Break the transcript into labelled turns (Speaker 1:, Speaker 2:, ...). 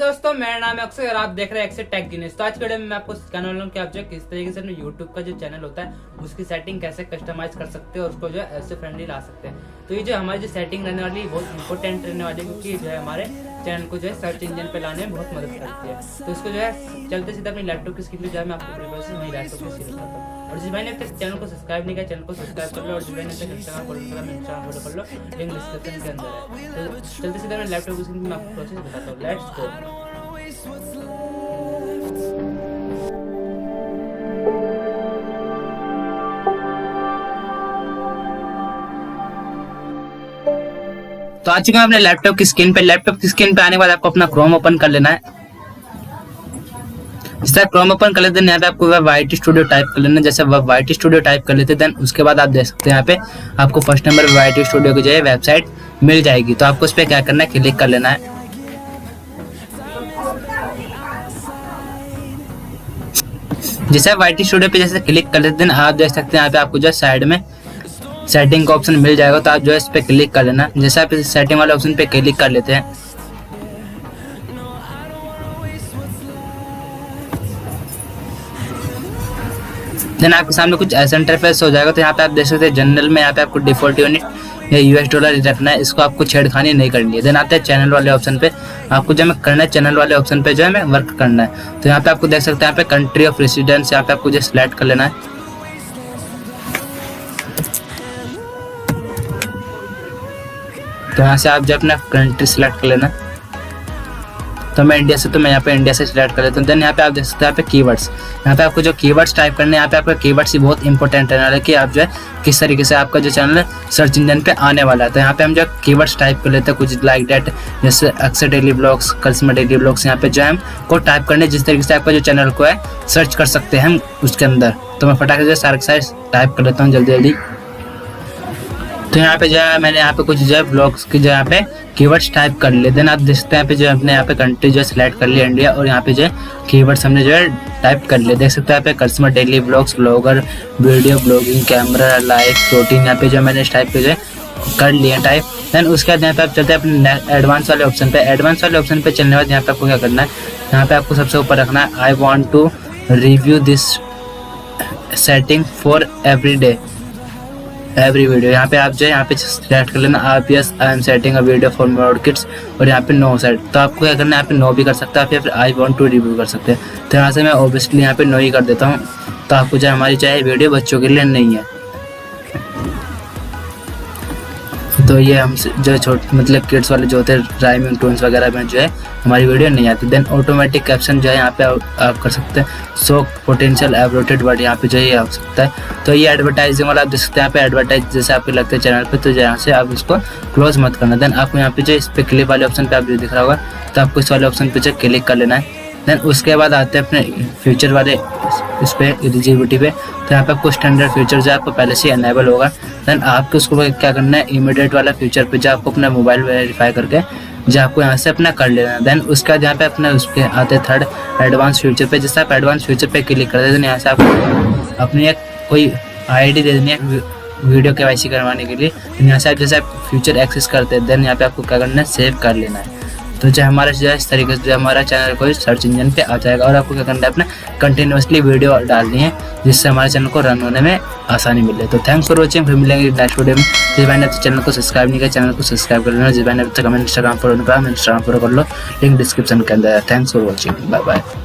Speaker 1: दोस्तों, मेरा नाम है अक्षय और आप देख रहे हैं एक्सेट टेक जीनियस। तो आज के वीडियो में मैं आपको सिखाने वाला हूँ कि आप जो किस तरीके से अपने यूट्यूब का जो चैनल होता है उसकी सेटिंग कैसे कस्टमाइज कर सकते हैं और उसको जो है ऐसे फ्रेंडली ला सकते हैं। तो ये जो हमारी जो सेटिंग रहने वाली है बहुत इंपॉर्टेंट रहने वाली है, क्योंकि जो है हमारे चैनल को जो है सर्च इंजन पे लाने में बहुत मदद करती है। तो इसको जो है चलते सीधे अपनी लैपटॉप की स्क्रीन पे जो है मैं आपको प्रीवियस वही लैपटॉप की स्क्रीन बताता हूँ। और जिस भाई ने अब तक चैनल को सब्सक्राइब नहीं किया, चैनल को सब्सक्राइब कर लो। और जिस भाई ने अब तक इंस्टाग्राम फॉलो कर लो, लिंक डिस्क्रिप्शन के अंदर है। तो चलते सीधे अपने लैपटॉप की स्क्रीन पे मैं आपको प्रोसेस बताता हूँ। Let's go. तो आ चुके हैं अपने लैपटॉप की स्क्रीन पे। लैपटॉप की स्क्रीन पे आने के बाद आपको अपना क्रोम ओपन कर लेना है। इस तरह क्रोम ओपन कर लेते हैं। यहाँ पे आपको वाईटी स्टूडियो टाइप कर लेना है। जैसे वाईटी स्टूडियो टाइप कर लेते हैं देन उसके बाद आप देख सकते हैं यहाँ पे आपको फर्स्ट नंबर वाईटी स्टूडियो की जो है वेबसाइट मिल जाएगी। तो आपको उस पर क्या करना है, क्लिक कर लेना है। जैसे वाईटी स्टूडियो पे जैसे क्लिक कर लेते हैं आप देख सकते हैं यहाँ पे आपको जो साइड में सेटिंग का ऑप्शन मिल जाएगा। तो आप जो है इस पे क्लिक कर लेना। जैसे आप इस सेटिंग वाले ऑप्शन पे क्लिक कर लेते हैं देन आपके सामने कुछ ऐसा इंटरफेस हो जाएगा। तो यहाँ पे आप देख सकते हैं जनरल में यहाँ पे आपको डिफॉल्ट यूनिट या $US रखना है। इसको आपको छेड़खानी नहीं करनी है। देन आते हैं चैनल वाले ऑप्शन पे। आपको जो है करना है चैनल वाले ऑप्शन पे जो है वर्क करना है। तो यहाँ पे आपको देख सकते हैं यहाँ पे कंट्री ऑफ रेसिडेंस यहाँ पे आपको जो सिलेक्ट कर लेना है। तो यहाँ से आप जो अपना कंट्री सिलेक्ट कर लेना। तो मैं इंडिया से, तो मैं यहाँ पे इंडिया से सिलेक्ट कर लेता हूँ। देन यहाँ पे आप देख सकते हैं यहाँ पे कीवर्ड्स, यहाँ पे आपको जो कीवर्ड्स टाइप करने हैं, यहाँ पे आपका कीवर्ड्स ही बहुत इंपॉर्टेंट रहने वाला है कि आप जो है किस तरीके से आपका जो चैनल है सर्च इंजन पे आने वाला है। तो यहाँ पे हम जो कीवर्ड्स टाइप कर लेते हैं कुछ लाइक डेट, जैसे अक्सर डेली ब्लॉग्स, करिश्मा डेली ब्लॉग्स, यहाँ पे जो है हमको टाइप करने जिस तरीके से आपका जो चैनल को है सर्च कर सकते हैं हम उसके अंदर। तो मैं फटाके से सारे साइज टाइप कर लेता हूँ जल्दी जल्दी। तो यहाँ पे जो है मैंने यहाँ पे कुछ जो है ब्लॉग्स की जो यहाँ पे कीवर्ड्स टाइप कर लिए। देन आप देख सकते हैं यहाँ पे जो अपने यहाँ पे कंट्री जो है सिलेक्ट कर लिया इंडिया, और यहाँ पे जो है कीवर्ड्स हमने जो है टाइप कर लिए। देख सकते हैं यहाँ पे Karishma daily blogs, blogger, video blogging, camera, live, protein, यहाँ पे जो मैंने इस टाइप पे जो है कर लिया टाइप। देन उसके बाद यहाँ पे आप चलते हैं अपने एडवांस वाले ऑप्शन पे। एडवांस वाले ऑप्शन पे चलने के बाद यहाँ पे आपको क्या करना है, यहाँ पे आपको सबसे ऊपर रखना है I want to review this setting for every day every video. यहाँ पे आप जो है यहाँ पे सेलेक्ट कर लेना आप yes I am setting a video for more kids, और यहाँ पे नो सेट। तो आपको क्या करना है, यहाँ पे नो भी कर सकते हैं आप या फिर आई वांट टू रिव्यू कर सकते हैं। तो यहाँ से मैं ऑब्वियसली यहाँ पे नो ही कर देता हूँ। तो आपको जो हमारी चाहे वीडियो बच्चों के लिए नहीं है। तो ये हम जो छोटे मतलब किड्स वाले जो होते हैं राइमिंग टोन्स वगैरह में जो है हमारी वीडियो नहीं आती। देन ऑटोमेटिक कैप्शन जो है यहाँ पे आप कर सकते हैं सो पोटेंशियल एवरोटेड वर्ड, यहाँ पे जो ये आ सकता है। तो ये एडवर्टाइजिंग वाला आप देख सकते हैं यहाँ पे एडवर्टाइज जैसे आपको लगता है चैनल पे, तो यहाँ से आप इसको क्लोज मत करना। देन आपको यहाँ पे जो इस पे क्लिक वाले ऑप्शन पे आप जो दिख रहा होगा, तो आपको इस वाले ऑप्शन पे जो क्लिक कर लेना है। देन उसके बाद आते हैं अपने फ्यूचर वाले इस पे एलिजिबिलिटी पे। तो यहाँ पे आपको स्टैंडर्ड फीचर जो आपको पहले से अनेबल होगा। देन आपको उसको क्या करना है, इमीडिएट वाला फीचर पे जो आपको अपना मोबाइल वेरीफाई करके जो आपको यहाँ से अपना कर लेना है। देन उसके बाद यहाँ पे अपना उस पर आते हैं थर्ड एडवांस फ्यूचर पे। जैसे आप एडवांस फ्यूचर पे क्लिक कर देते हैं, यहाँ से आपको अपनी एक कोई ID दे देनी है वीडियो KYC करवाने के लिए। यहाँ से आप जैसे आप फ्यूचर एक्सेस करते हैं देन यहाँ पे आपको क्या करना है, सेव कर लेना है। तो जो हमारा जो है इस तरीके से जो हमारा चैनल को सर्च इंजन पे आ जाएगा। और आपको क्या करना है, अपना कंटिन्यूसली वीडियो डालनी है जिससे हमारे चैनल को रन होने में आसानी मिले। तो थैंक्स फॉर वॉचिंग, फिर मिलेंगे नेक्स्ट वीडियो में। जिस भाई ने चैनल को सब्सक्राइब नहीं किया चैनल को सब्सक्राइब कर लेना। जिस भाई ने इंस्टाग्राम फॉलो नहीं करा इंस्टाग्राम फॉलो कर लो, लिंक डिस्क्रिप्शन के अंदर है। Thanks for watching, bye bye.